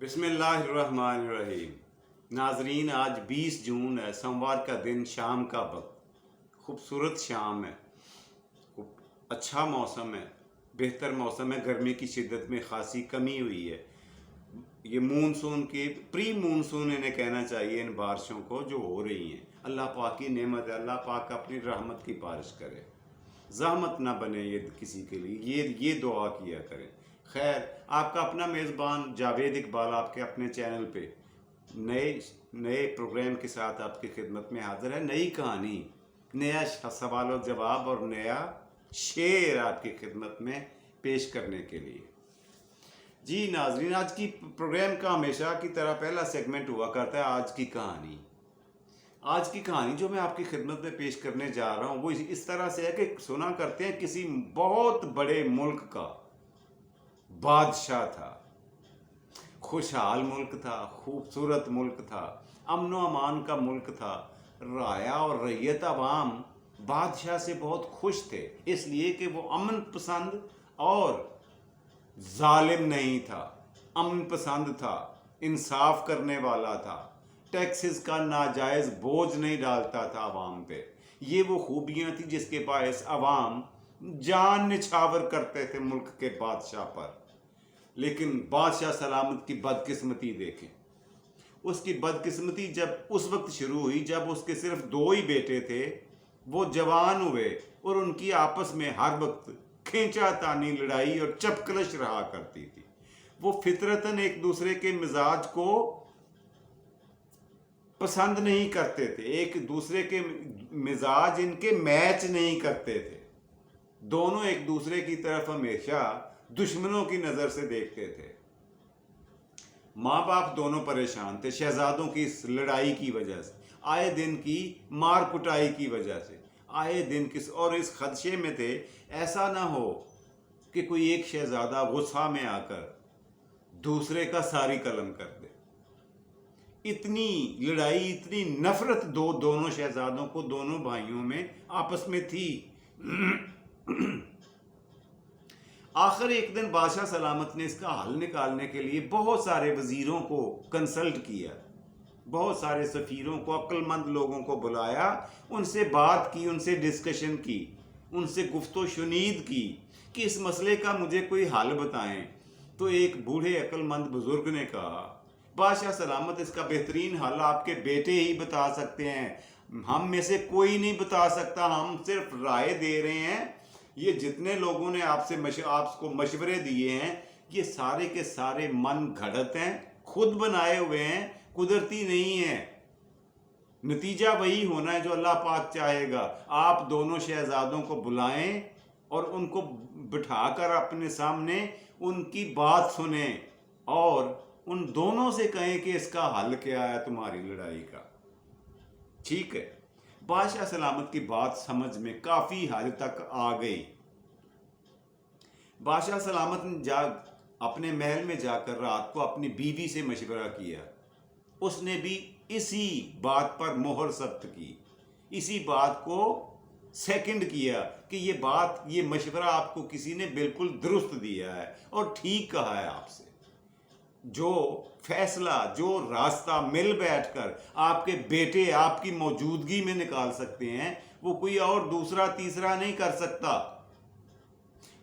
بسم اللہ الرحمن الرحیم۔ ناظرین، آج 20 جون ہے، سوموار کا دن، شام کا وقت، خوبصورت شام ہے، اچھا موسم ہے، بہتر موسم ہے۔ گرمی کی شدت میں خاصی کمی ہوئی ہے۔ یہ مونسون کی پری مونسون انہیں کہنا چاہیے، ان بارشوں کو جو ہو رہی ہیں۔ اللہ پاک کی نعمت ہے، اللہ پاک اپنی رحمت کی بارش کرے، زحمت نہ بنے یہ کسی کے لیے، یہ دعا کیا کریں۔ خیر، آپ کا اپنا میزبان جاوید اقبال آپ کے اپنے چینل پہ نئے پروگرام کے ساتھ آپ کی خدمت میں حاضر ہے۔ نئی کہانی، نیا سوال و جواب اور نیا شعر آپ کی خدمت میں پیش کرنے کے لیے۔ جی ناظرین، آج کی پروگرام کا ہمیشہ کی طرح پہلا سیگمنٹ ہوا کرتا ہے آج کی کہانی۔ آج کی کہانی جو میں آپ کی خدمت میں پیش کرنے جا رہا ہوں وہ اس طرح سے ہے کہ سنا کرتے ہیں کسی بہت بڑے ملک کا بادشاہ تھا، خوشحال ملک تھا، خوبصورت ملک تھا، امن و امان کا ملک تھا۔ رعایا اور رعیت عوام بادشاہ سے بہت خوش تھے، اس لیے کہ وہ امن پسند اور ظالم نہیں تھا، امن پسند تھا، انصاف کرنے والا تھا، ٹیکسز کا ناجائز بوجھ نہیں ڈالتا تھا عوام پہ۔ یہ وہ خوبیاں تھیں جس کے باعث عوام جان نچھاور کرتے تھے ملک کے بادشاہ پر۔ لیکن بادشاہ سلامت کی بدقسمتی دیکھیں۔ اس کی بدقسمتی جب اس وقت شروع ہوئی جب اس کے صرف 2 ہی بیٹے تھے، وہ جوان ہوئے اور ان کی آپس میں ہر وقت کھینچا تانی، لڑائی اور چپکلش رہا کرتی تھی۔ وہ فطرتاً ایک دوسرے کے مزاج کو پسند نہیں کرتے تھے، ایک دوسرے کے مزاج ان کے میچ نہیں کرتے تھے۔ دونوں ایک دوسرے کی طرف ہمیشہ دشمنوں کی نظر سے دیکھتے تھے۔ ماں باپ دونوں پریشان تھے شہزادوں کی اس لڑائی کی وجہ سے، آئے دن کی مار کٹائی کی وجہ سے، آئے دن اور اس خدشے میں تھے ایسا نہ ہو کہ کوئی ایک شہزادہ غصہ میں آ کر دوسرے کا ساری قلم کر دے۔ اتنی لڑائی، اتنی نفرت دونوں شہزادوں کو، دونوں بھائیوں میں آپس میں تھی۔ آخر ایک دن بادشاہ سلامت نے اس کا حل نکالنے کے لیے بہت سارے وزیروں کو کنسلٹ کیا، بہت سارے سفیروں کو، عقل مند لوگوں کو بلایا، ان سے بات کی، ان سے ڈسکشن کی، ان سے گفت و شنید کی کہ اس مسئلے کا مجھے کوئی حل بتائیں۔ تو ایک بوڑھے عقل مند بزرگ نے کہا، بادشاہ سلامت، اس کا بہترین حل آپ کے بیٹے ہی بتا سکتے ہیں، ہم میں سے کوئی نہیں بتا سکتا، ہم صرف رائے دے رہے ہیں۔ یہ جتنے لوگوں نے آپ کو مشورے دیے ہیں، یہ سارے کے سارے من گھڑت ہیں، خود بنائے ہوئے ہیں، قدرتی نہیں ہیں۔ نتیجہ وہی ہونا ہے جو اللہ پاک چاہے گا۔ آپ دونوں شہزادوں کو بلائیں اور ان کو بٹھا کر اپنے سامنے ان کی بات سنیں اور ان دونوں سے کہیں کہ اس کا حل کیا ہے تمہاری لڑائی کا۔ ٹھیک ہے، بادشاہ سلامت کی بات سمجھ میں کافی حد تک آ گئی۔ بادشاہ سلامت نے اپنے محل میں جا کر رات کو اپنی بیوی سے مشورہ کیا۔ اس نے بھی اسی بات پر مہر ثبت کی، اسی بات کو سیکنڈ کیا کہ یہ مشورہ آپ کو کسی نے بالکل درست دیا ہے اور ٹھیک کہا ہے آپ سے۔ جو فیصلہ، جو راستہ مل بیٹھ کر آپ کے بیٹے آپ کی موجودگی میں نکال سکتے ہیں، وہ کوئی اور دوسرا تیسرا نہیں کر سکتا۔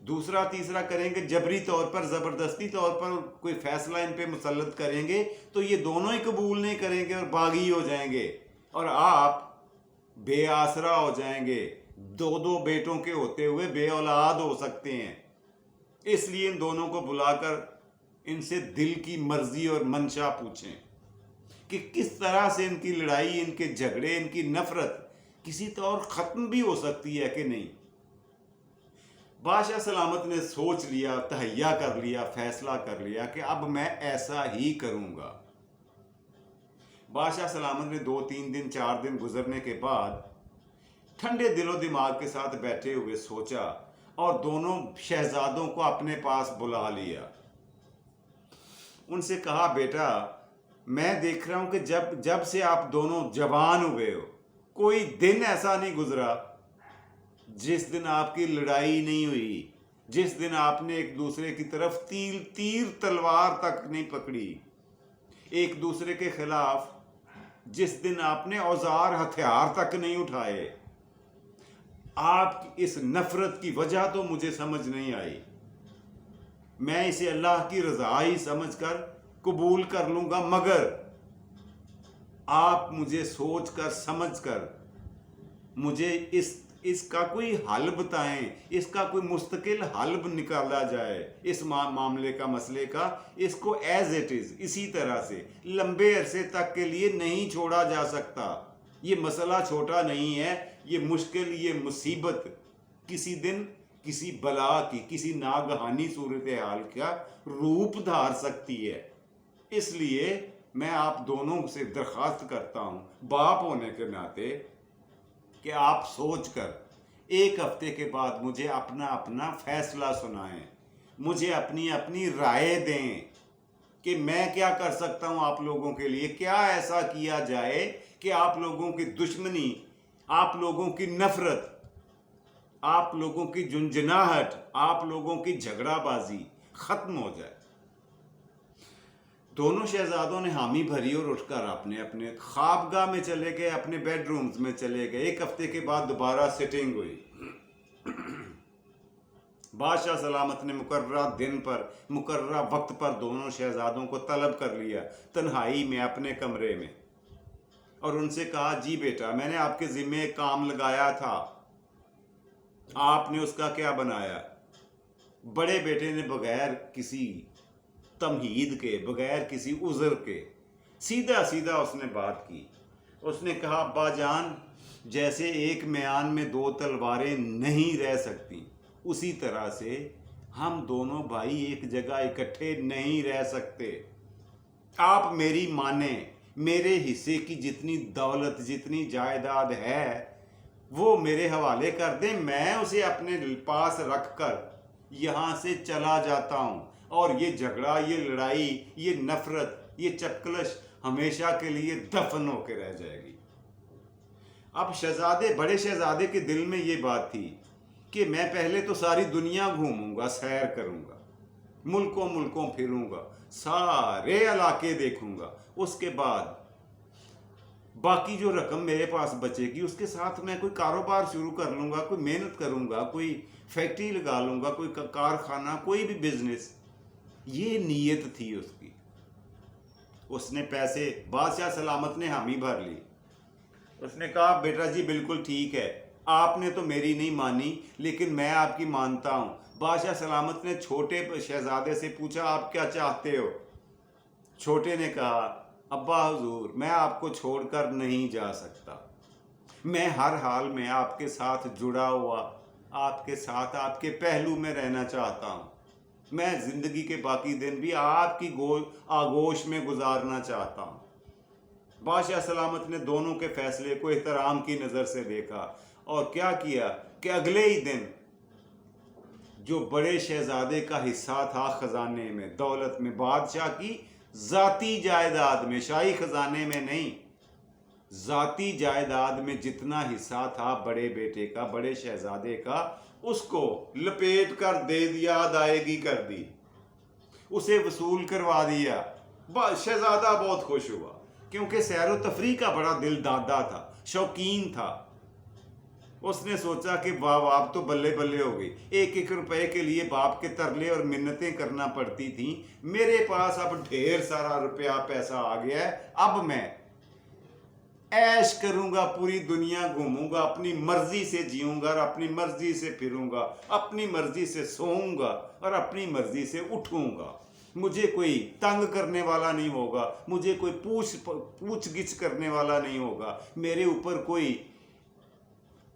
دوسرا تیسرا کریں گے، جبری طور پر، زبردستی طور پر کوئی فیصلہ ان پہ مسلط کریں گے تو یہ دونوں ہی قبول نہیں کریں گے اور باغی ہو جائیں گے اور آپ بے آسرا ہو جائیں گے، 2 بیٹوں کے ہوتے ہوئے بے اولاد ہو سکتے ہیں۔ اس لیے ان دونوں کو بلا کر ان سے دل کی مرضی اور منشا پوچھیں کہ کس طرح سے ان کی لڑائی، ان کے جھگڑے، ان کی نفرت کسی طور ختم بھی ہو سکتی ہے کہ نہیں۔ بادشاہ سلامت نے سوچ لیا، تہیا کر لیا، فیصلہ کر لیا کہ اب میں ایسا ہی کروں گا۔ بادشاہ سلامت نے 2-3 دن 4 دن گزرنے کے بعد ٹھنڈے دل و دماغ کے ساتھ بیٹھے ہوئے سوچا اور دونوں شہزادوں کو اپنے پاس بلا لیا۔ ان سے کہا، بیٹا، میں دیکھ رہا ہوں کہ جب سے آپ دونوں جوان ہوئے ہو، کوئی دن ایسا نہیں گزرا جس دن آپ کی لڑائی نہیں ہوئی، جس دن آپ نے ایک دوسرے کی طرف تیر تلوار تک نہیں پکڑی۔ ایک دوسرے کے خلاف جس دن آپ نے اوزار ہتھیار تک نہیں اٹھائے، آپ کی اس نفرت کی وجہ تو مجھے سمجھ نہیں آئی. میں اسے اللہ کی رضا ہی سمجھ کر قبول کر لوں گا، مگر آپ مجھے سوچ کر سمجھ کر مجھے اس کا کوئی حل بتائیں، اس کا کوئی مستقل حل نکالا جائے. اس معاملے کا، مسئلے کا، اس کو ایز اٹ از اسی طرح سے لمبے عرصے تک کے لیے نہیں چھوڑا جا سکتا. یہ مسئلہ چھوٹا نہیں ہے، یہ مشکل، یہ مصیبت کسی دن کسی بلا کی، کسی ناگہانی صورتحال کا روپ دھار سکتی ہے. اس لیے میں آپ دونوں سے درخواست کرتا ہوں باپ ہونے کے ناطے کہ آپ سوچ کر ایک ہفتے کے بعد مجھے اپنا فیصلہ سنائیں، مجھے اپنی رائے دیں کہ میں کیا کر سکتا ہوں آپ لوگوں کے لیے. کیا ایسا کیا جائے کہ آپ لوگوں کی دشمنی، آپ لوگوں کی نفرت، آپ لوگوں کی جنجناہٹ، آپ لوگوں کی جھگڑا بازی ختم ہو جائے. دونوں شہزادوں نے حامی بھری اور اٹھ کر اپنے خوابگاہ میں چلے گئے، اپنے بیڈ رومز میں چلے گئے. ایک ہفتے کے بعد دوبارہ سٹنگ ہوئی. بادشاہ سلامت نے مقررہ دن پر، مقررہ وقت پر دونوں شہزادوں کو طلب کر لیا تنہائی میں اپنے کمرے میں، اور ان سے کہا جی بیٹا، میں نے آپ کے ذمہ ایک کام لگایا تھا، آپ نے اس کا کیا بنایا؟ بڑے بیٹے نے بغیر کسی تمہید کے، بغیر کسی عذر کے سیدھا سیدھا اس نے بات کی. اس نے کہا ابا جان، جیسے ایک میان میں دو تلواریں نہیں رہ سکتی، اسی طرح سے ہم دونوں بھائی ایک جگہ اکٹھے نہیں رہ سکتے. آپ میری مانیں، میرے حصے کی جتنی دولت، جتنی جائیداد ہے وہ میرے حوالے کر دیں، میں اسے اپنے پاس رکھ کر یہاں سے چلا جاتا ہوں، اور یہ جھگڑا، یہ لڑائی، یہ نفرت، یہ چپکلش ہمیشہ کے لیے دفن ہو کے رہ جائے گی. اب بڑے شہزادے کے دل میں یہ بات تھی کہ میں پہلے تو ساری دنیا گھوموں گا، سیر کروں گا، ملکوں پھروں گا، سارے علاقے دیکھوں گا، اس کے بعد باقی جو رقم میرے پاس بچے گی اس کے ساتھ میں کوئی کاروبار شروع کر لوں گا، کوئی محنت کروں گا، کوئی فیکٹری لگا لوں گا، کوئی کارخانہ، کوئی بھی بزنس. یہ نیت تھی اس کی. اس نے پیسے، بادشاہ سلامت نے حامی بھر لی. اس نے کہا بیٹا جی بالکل ٹھیک ہے، آپ نے تو میری نہیں مانی لیکن میں آپ کی مانتا ہوں. بادشاہ سلامت نے چھوٹے شہزادے سے پوچھا آپ کیا چاہتے ہو؟ چھوٹے نے کہا ابا حضور، میں آپ کو چھوڑ کر نہیں جا سکتا، میں ہر حال میں آپ کے ساتھ جڑا ہوا، آپ کے ساتھ، آپ کے پہلو میں رہنا چاہتا ہوں. میں زندگی کے باقی دن بھی آپ کی آغوش میں گزارنا چاہتا ہوں. بادشاہ سلامت نے دونوں کے فیصلے کو احترام کی نظر سے دیکھا اور کیا کیا کہ اگلے ہی دن جو بڑے شہزادے کا حصہ تھا خزانے میں، دولت میں، بادشاہ کی ذاتی جائیداد میں، شاہی خزانے میں نہیں، ذاتی جائیداد میں جتنا حصہ تھا بڑے بیٹے کا، بڑے شہزادے کا، اس کو لپیٹ کر دے دیا، ادائیگی کر دی، اسے وصول کروا دیا. شہزادہ بہت خوش ہوا کیونکہ سیر و تفریح کا بڑا دل دادا تھا، شوقین تھا. اس نے سوچا کہ باپ تو بلے بلے ہو گئی، ایک ایک روپے کے لیے باپ کے ترلے اور منتیں کرنا پڑتی تھیں، میرے پاس اب ڈھیر سارا روپیہ پیسہ آ گیا ہے، اب میں عیش کروں گا، پوری دنیا گھوموں گا، اپنی مرضی سے جیوں گا اور اپنی مرضی سے پھروں گا، اپنی مرضی سے سوؤں گا اور اپنی مرضی سے اٹھوں گا. مجھے کوئی تنگ کرنے والا نہیں ہوگا، مجھے کوئی پوچھ گچھ کرنے والا نہیں ہوگا، میرے اوپر کوئی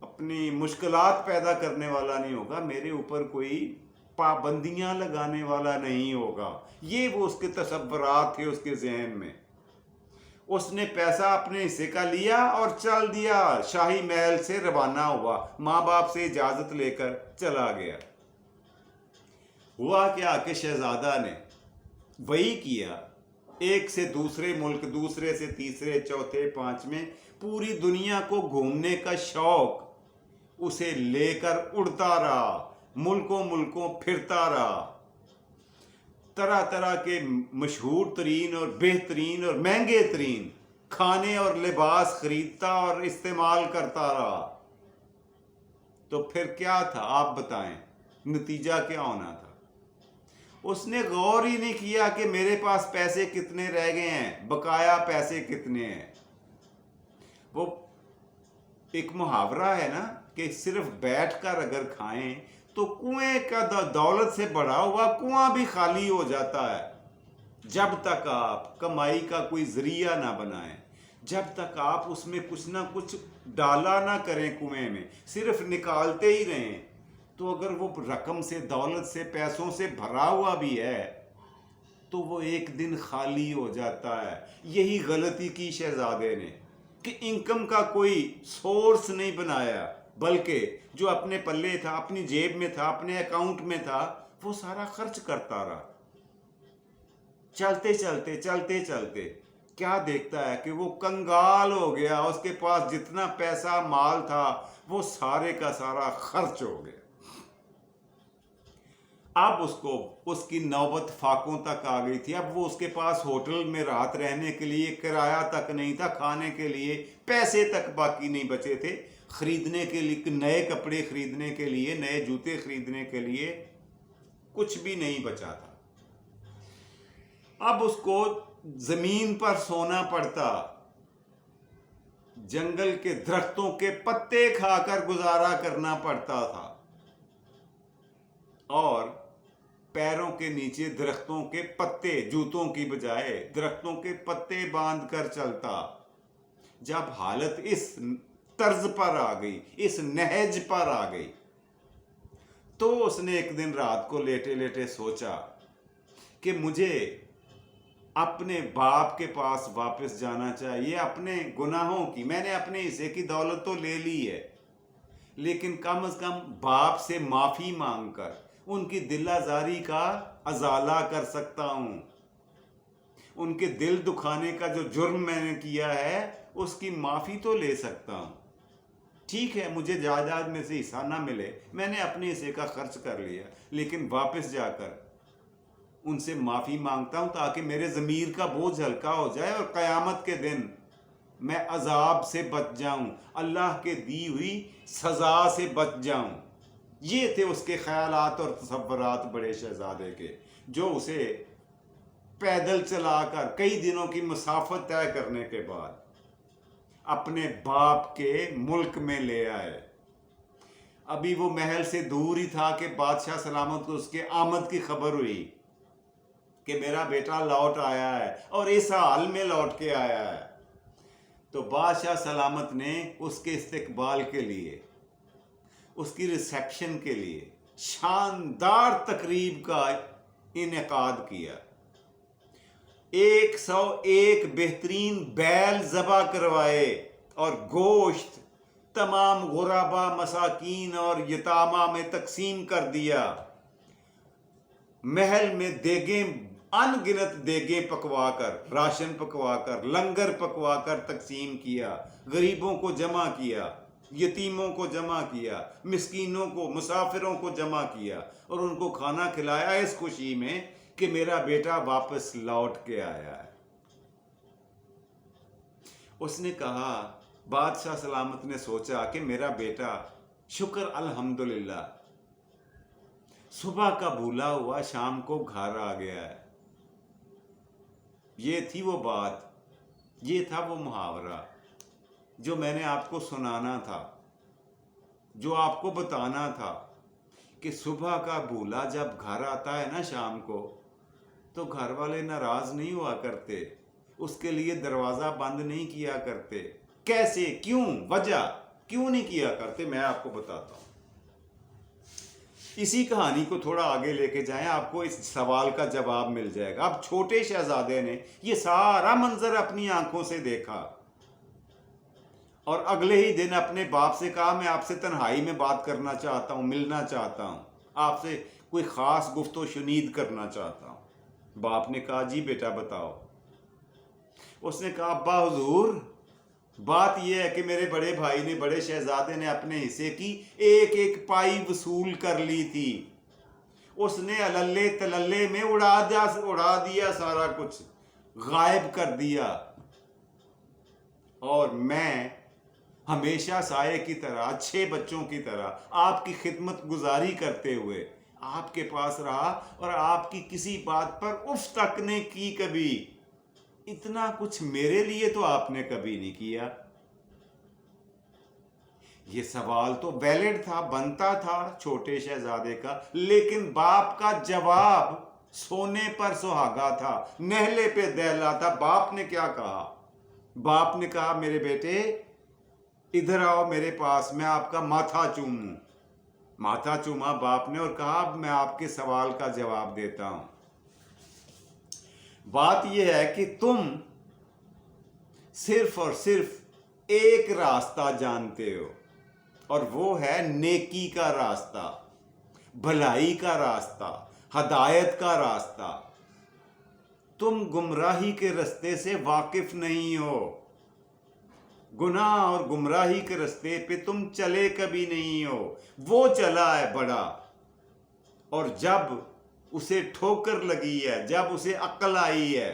اپنی مشکلات پیدا کرنے والا نہیں ہوگا، میرے اوپر کوئی پابندیاں لگانے والا نہیں ہوگا. یہ وہ اس کے تصورات تھے اس کے ذہن میں. اس نے پیسہ اپنے حصے کا لیا اور چل دیا، شاہی محل سے روانہ ہوا، ماں باپ سے اجازت لے کر چلا گیا. ہوا کیا کہ شہزادہ نے وہی کیا، ایک سے دوسرے ملک، دوسرے سے تیسرے، چوتھے، پانچویں، پوری دنیا کو گھومنے کا شوق اسے لے کر اڑتا رہا، ملکوں پھرتا رہا. तरह तरह के मशहूर तरीन और बेहतरीन और महंगे तरीन खाने और लिबास खरीदता और इस्तेमाल करता रहा। तो फिर क्या था, आप बताएं, नतीजा क्या होना था? उसने गौर ही नहीं किया कि मेरे पास पैसे कितने रह गए हैं, बकाया पैसे कितने हैं। वो एक मुहावरा है ना कि सिर्फ बैठकर अगर खाएं तो कुएं का दौलत से भरा हुआ कुआं भी खाली हो जाता है। जब तक आप कमाई का कोई जरिया ना बनाएं, जब तक आप उसमें कुछ ना कुछ डाला ना करें कुएं में, सिर्फ निकालते ही रहें, तो अगर वो रकम से, दौलत से, पैसों से भरा हुआ भी है तो वो एक दिन खाली हो जाता है। यही गलती की शहजादे ने कि इनकम का कोई सोर्स नहीं बनाया, बल्कि जो अपने पल्ले था, अपनी जेब में था, अपने अकाउंट में था, वो सारा खर्च करता रहा। चलते चलते चलते चलते क्या देखता है कि वो कंगाल हो गया। उसके पास जितना पैसा माल था वो सारे का सारा खर्च हो गया। अब उसको उसकी नौबत फाकों तक आ गई थी। अब वो उसके पास होटल में रात रहने के लिए किराया तक नहीं था, खाने के लिए पैसे तक बाकी नहीं बचे थे, खरीदने के लिए नए कपड़े खरीदने के लिए, नए जूते खरीदने के लिए कुछ भी नहीं बचा था। अब उसको जमीन पर सोना पड़ता, जंगल के दरख्तों के पत्ते खाकर गुजारा करना पड़ता था, और पैरों के नीचे दरख्तों के पत्ते, जूतों की बजाय दरख्तों के पत्ते बांध कर चलता। जब हालत इस तर्ज पर आ गई, इस नहज पर आ गई, तो उसने एक दिन रात को लेटे लेटे सोचा कि मुझे अपने बाप के पास वापस जाना चाहिए। अपने गुनाहों की, मैंने अपने हिस्से की दौलत तो ले ली है, लेकिन कम से कम बाप से माफ़ी मांगकर उनकी दिल आज़ारी का अजाला कर सकता हूँ। उनके दिल दुखाने का जो जुर्म मैंने किया है उसकी माफ़ी तो ले सकता हूँ। ठीक है, मुझे जायदाद में से हिस्सा ना मिले, मैंने अपने हिस्से का खर्च कर लिया, लेकिन वापस जाकर उनसे माफ़ी मांगता हूँ ताकि मेरे ज़मीर का बोझ हल्का हो जाए और क़यामत के दिन मैं अजाब से बच जाऊँ, अल्लाह के दी हुई सज़ा से बच जाऊँ। ये थे उसके ख्यालात और तसव्वुरात बड़े शहजादे के, जो उसे पैदल चलाकर कई दिनों की मुसाफत तय करने के बाद अपने बाप के मुल्क में ले आए। अभी वो महल से दूर ही था कि बादशाह सलामत को उसके आमद की खबर हुई कि मेरा बेटा लौट आया है और इस हाल में लौट के आया है। तो बादशाह सलामत ने उसके इस्तकबाल के लिए, उसकी रिसेप्शन के लिए शानदार तकरीब का इनेकाद किया। 101 बेहतरीन बैल ज़बा करवाए और गोश्त तमाम गुराबा, मसाकीन और यतामा में तकसीम कर दिया। महल में देगें, अनगिनत देगें पकवाकर, राशन पकवाकर, लंगर पकवाकर तकसीम किया। गरीबों को जमा किया, यतीमों को जमा किया, मिस्कीनों को, मुसाफिरों को जमा किया और उनको खाना खिलाया इस खुशी में कि मेरा बेटा वापस लौट के आया है। उसने कहा, बादशाह सलामत ने सोचा कि मेरा बेटा, शुक्र अल्हम्दुलिल्लाह, सुबह का भूला हुआ शाम को घर आ गया है। ये थी वो बात, ये था वो मुहावरा जो मैंने आपको सुनाना था, जो आपको बताना था कि सुबह का भूला जब घर आता है ना शाम को, तो घर वाले नाराज नहीं हुआ करते, उसके लिए दरवाज़ा बंद नहीं किया करते। कैसे, क्यों, वजह क्यों नहीं किया करते, मैं आपको बताता हूँ। इसी कहानी को थोड़ा आगे लेके जाएं, आपको इस सवाल का जवाब मिल जाएगा। अब छोटे शहजादे ने ये सारा मंजर अपनी आंखों से देखा और अगले ही दिन अपने बाप से कहा, मैं आपसे तन्हाई में बात करना चाहता हूँ, मिलना चाहता हूँ, आपसे कोई ख़ास गुफ्तो शुनीद करना चाहता हूँ। बाप ने कहा, जी बेटा बताओ। उसने कहा, अब्बा हुजूर, बात यह है कि मेरे बड़े भाई ने, बड़े शहजादे ने अपने हिस्से की एक एक पाई वसूल कर ली थी। उसने अलल्ले तलल्ले में उड़ा दिया सारा कुछ, गायब कर दिया। और मैं हमेशा साये की तरह, अच्छे बच्चों की तरह आपकी खिदमत गुजारी करते हुए आपके पास रहा, और आपकी किसी बात पर उफ तक ने की कभी। इतना कुछ मेरे लिए तो आपने कभी नहीं किया। ये सवाल तो वैलिड था, बनता था छोटे शहजादे का, लेकिन बाप का जवाब सोने पर सुहागा था, नेहले पे दहला था। बाप ने क्या कहा? बाप ने कहा, मेरे बेटे इधर आओ मेरे पास, मैं आपका माथा चूमूं। माथा चूमा बाप ने और कहा, अब मैं आपके सवाल का जवाब देता हूं। बात यह है कि तुम सिर्फ और सिर्फ एक रास्ता जानते हो, और वो है नेकी का रास्ता, भलाई का रास्ता, हदायत का रास्ता। तुम गुमराही के रास्ते से वाकिफ नहीं हो। गुनाह और गुमराही के रास्ते पे तुम चले कभी नहीं हो। वो चला है बड़ा, और जब उसे ठोकर लगी है, जब उसे अक्ल आई है,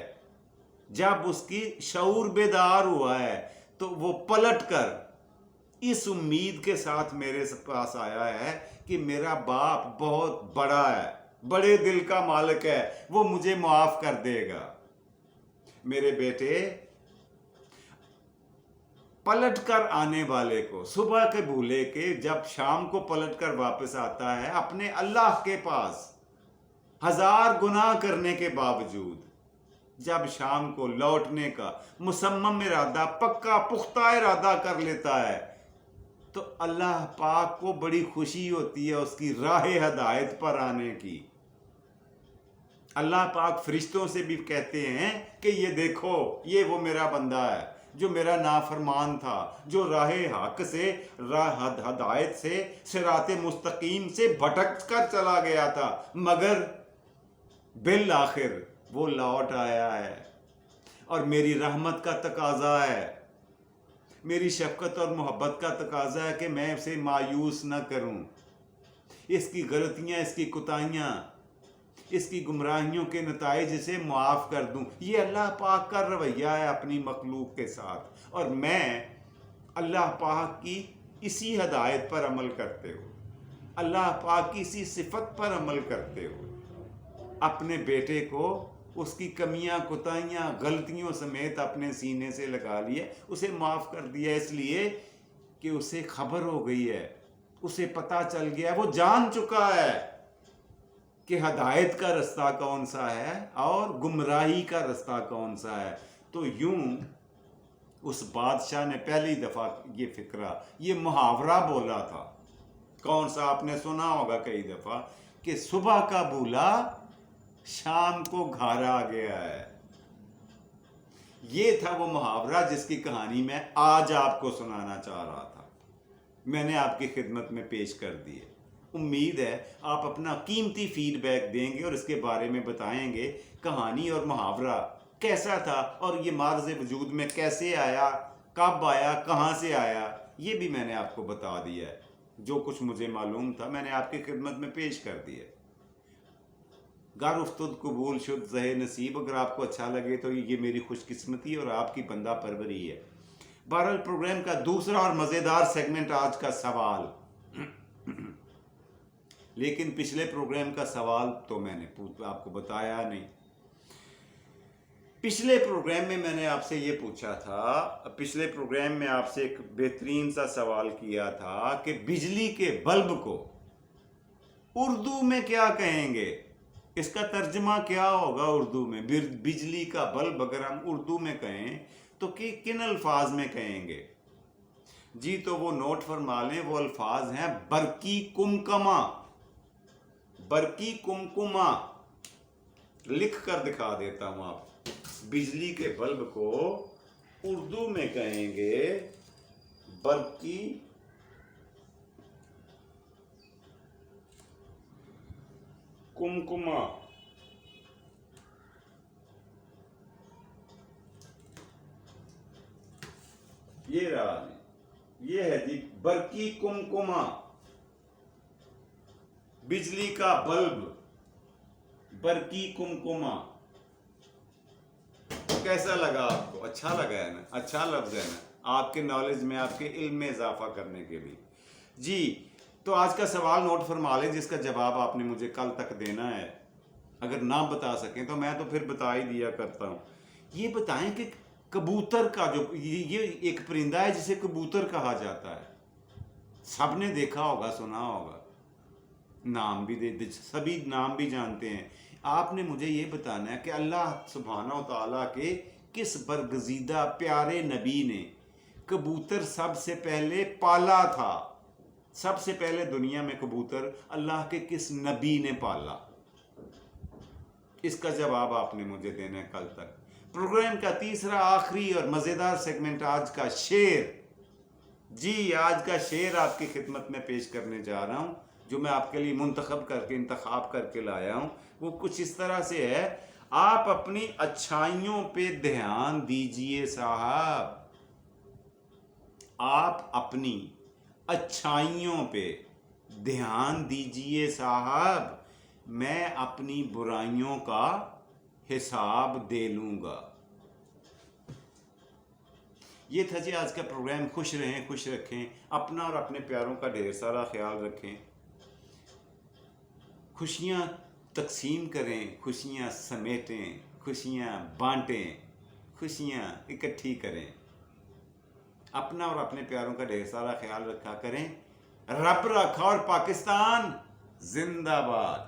जब उसकी शऊर बेदार हुआ है, तो वो पलट कर इस उम्मीद के साथ मेरे पास आया है कि मेरा बाप बहुत बड़ा है, बड़े दिल का मालिक है, वो मुझे माफ कर देगा। मेरे बेटे, पलट कर आने वाले को, सुबह के भूले के जब शाम को पलट कर वापस आता है अपने अल्लाह के पास, हजार गुनाह करने के बावजूद, जब शाम को लौटने का मुसम्मम इरादा, पक्का पुख्ता इरादा कर लेता है, तो अल्लाह पाक को बड़ी खुशी होती है उसकी राह हदायत पर आने की। अल्लाह पाक फरिश्तों से भी कहते हैं कि ये देखो, ये वो मेरा बंदा है जो मेरा नाफरमान था, जो राह हक से, राह हदायत से, सिराते मुस्तकीम से भटक कर चला गया था, मगर बिल आखिर वो लौट आया है। और मेरी रहमत का तकाजा है, मेरी शफकत और मोहब्बत का तकाजा है कि मैं उसे मायूस न करूं। इसकी गलतियां, इसकी कुताहियां, इसकी गुमराहियों के नताइज से मुआफ़ कर दूं। ये अल्लाह पाक का रवैया है अपनी मखलूक के साथ, और मैं अल्लाह पाक की इसी हदायत पर अमल करते हो, अल्लाह पाक की इसी सिफत पर अमल करते हो, अपने बेटे को उसकी कमियां, कुताहियां, गलतियों समेत अपने सीने से लगा लिए, उसे माफ़ कर दिया, इसलिए कि उसे खबर हो गई है, उसे पता चल गया, वो जान चुका है कि हदायत का रास्ता कौन सा है और गुमराही का रास्ता कौन सा है। तो यूं उस बादशाह ने पहली दफ़ा ये फिक्रा, ये मुहावरा बोला था। कौन सा? आपने सुना होगा कई दफ़ा कि सुबह का भूला शाम को घर आ गया है। ये था वो मुहावरा जिसकी कहानी मैं आज आपको सुनाना चाह रहा था, मैंने आपकी खिदमत में पेश कर दी है। उम्मीद है आप अपना कीमती फीडबैक देंगे और इसके बारे में बताएंगे कहानी और मुहावरा कैसा था, और ये मार्ज़ वजूद में कैसे आया, कब आया, कहाँ से आया, ये भी मैंने आपको बता दिया है। जो कुछ मुझे मालूम था मैंने आपकी खिदमत में पेश कर दिया। गर उफ्तुद कबूल शुद ज़हे नसीब, अगर आपको अच्छा लगे तो ये मेरी खुशकिस्मती और आपकी बंदा परवरी है। बहरहाल प्रोग्राम का दूसरा और मज़ेदार सेगमेंट आज का सवाल। लेकिन पिछले प्रोग्राम का सवाल तो मैंने आपको बताया नहीं। पिछले प्रोग्राम में मैंने आपसे ये पूछा था, पिछले प्रोग्राम में आपसे एक बेहतरीन सा सवाल किया था कि बिजली के बल्ब को उर्दू में क्या कहेंगे, इसका तर्जमा क्या होगा उर्दू में। बिजली का बल्ब अगर हम उर्दू में कहें तो किन अल्फाज में कहेंगे जी? तो वो नोट फरमा लें, वो अल्फाज हैं बरकी कुमकुमा। बरकी कुमकुमा लिख कर दिखा देता हूं आप। बिजली के बल्ब को उर्दू में कहेंगे बरकी कुमकुमा। ये रहा, ये है जी बरकी कुमकुमा, बिजली का बल्ब पर की कुमकुमा। कैसा लगा आपको? अच्छा लगा है ना? अच्छा लफ्ज़ है ना, आपके नॉलेज में, आपके इल्म में इजाफा करने के लिए। जी, तो आज का सवाल नोट फरमा लें, जिसका जवाब आपने मुझे कल तक देना है। अगर ना बता सकें तो मैं तो फिर बता ही दिया करता हूँ। ये बताएं कि कबूतर का जो ये एक परिंदा है जिसे कबूतर कहा जाता है, सबने देखा होगा, सुना होगा, नाम भी दे सभी नाम भी जानते हैं। आपने मुझे ये बताना है कि अल्लाह सुब्हाना व तआला के किस बरगजीदा प्यारे नबी ने कबूतर सबसे पहले पाला था। सबसे पहले दुनिया में कबूतर अल्लाह के किस नबी ने पाला? इसका जवाब आपने मुझे देना है कल तक। प्रोग्राम का तीसरा आखिरी और मज़ेदार सेगमेंट, आज का शेर। जी, आज का शेर आपकी खिदमत में पेश करने जा रहा हूँ, जो मैं आपके लिए इंतखाब करके लाया हूँ। वो कुछ इस तरह से है: आप अपनी अच्छाइयों पे ध्यान दीजिए साहब, आप अपनी अच्छाइयों पे ध्यान दीजिए साहब, मैं अपनी बुराइयों का हिसाब दे लूँगा। ये था जी आज का प्रोग्राम। खुश रहें, खुश रखें, अपना और अपने प्यारों का ढेर सारा ख्याल रखें, खुशियाँ तकसीम करें, खुशियाँ समेटें, खुशियाँ बांटें, खुशियाँ इकट्ठी करें। अपना और अपने प्यारों का ढेर सारा ख्याल रखा करें। रब रखा और पाकिस्तान जिंदाबाद।